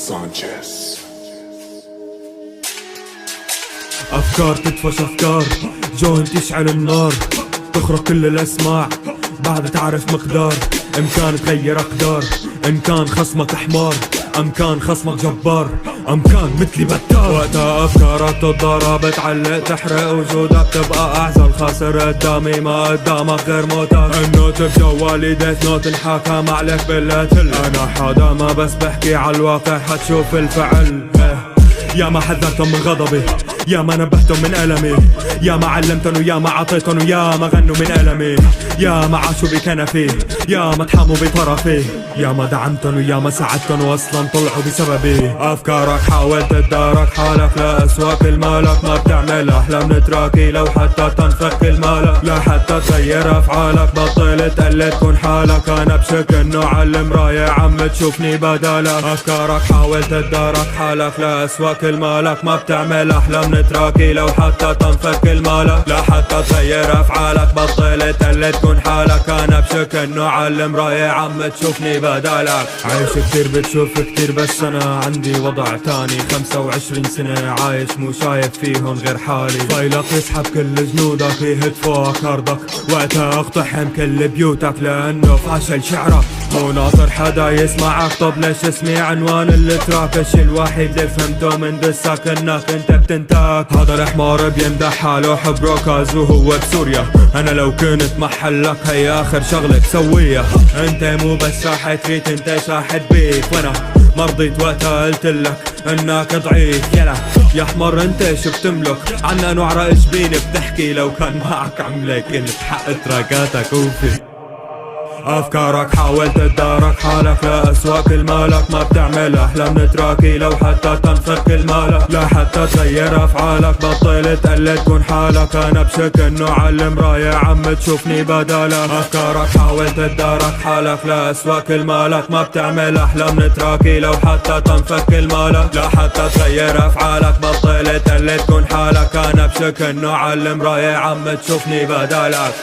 سانشيز. أفكار تدفش أفكار، جوينت يشعل النار، تخرق كل الأسماع بعد تعرف مقدار. إمكان تغير أقدار، إن كان خصمك حمار، أم كان خصمك جبار، أم كان مثلي بتار. وقتها أفكارك تتضارب، تعلق تحرق وجودك، تبقى أعزل خاسر قدامي ما قدامك غير موتك. النوت بجوالي ديث نوت انحكم عليك بالقتل. أنا حدا ما بس بحكي عالواقع، حتشوف الفعل. يا ما حذرتهم من غضبي، يا ما نبهتهم من ألمي، يا ما علمتهم ويا ما عطيتهم ويا ما غنوا من ألمي، يا ما عاشوا بكنفي، يا ما تحاموا بطرفي، يا ما دعمتهم ويا ما ساعدتهم واصلا طلعوا بسببي. أفكارك حاولت تدارك حالك لأسوأ كل مالك، ما بتعمل أحلام نتراكي لو حتى تنفك المالك، لا حتى تغير أفعالك، بطل تقلد كون حالك. أنا بشك إنه عالمراية عم تشوفني بدالك. أفكارك حاولت تدارك حالك لأسوأ كل مالك، ما بتعمل أحلام نتراكي لو حتى تنفك المالك، لا حتى تغير أفعالك، بطل تقلد كون حالك. أنا بشك إنه عالمراية عم تشوفني بدالك. عايش كتير بتشوف كتير بس أنا عندي وضع تاني، 25 سنة عايش مو شايف فيهن غير حالي. فايلك يسحب كل جنودك، يهد فوق أرضك، وقتها اقتحم كل بيوتك لأنه فاشل شعرك. مو ناطر حدا يسمعك، طب ليش اسمي عنوان التراك؟ الشي الوحيد اللي فهمته من دسك انك انت بتنتاك. هذا الحمار بيمدح حاله حب روكاز وهو بسوريا، انا لو كنت محلك هي اخر شغلة بسويها. انت مو بس شاحد ريت، انت شاحد بيك، وانا مرضيت وقتها قلتلك انك ضعيف. يلا يا حمر انت شو بتملك؟ عنا نوع رأي جبين بتحكي، لو كان معك عملة كنت حق تراكاتك اوفي. أفكارك حاولت تدارك حالك لأسوأ كل مالك، ما بتعمل أحلام نتراكي لو حتى تنفك المالك، لا حتى تغير أفعالك، بطل تقلد كون حالك. أنا بشك إنه عالمراية عم تشوفني بدالك. أفكارك حاولت تدارك حالك لأسوأ كل مالك، ما بتعمل أحلام نتراكي لو حتى تنفك المالك، لا حتى تغير أفعالك، بطل تقلد كون حالك. أنا بشك إنه عالمراية عم تشوفني بدالك.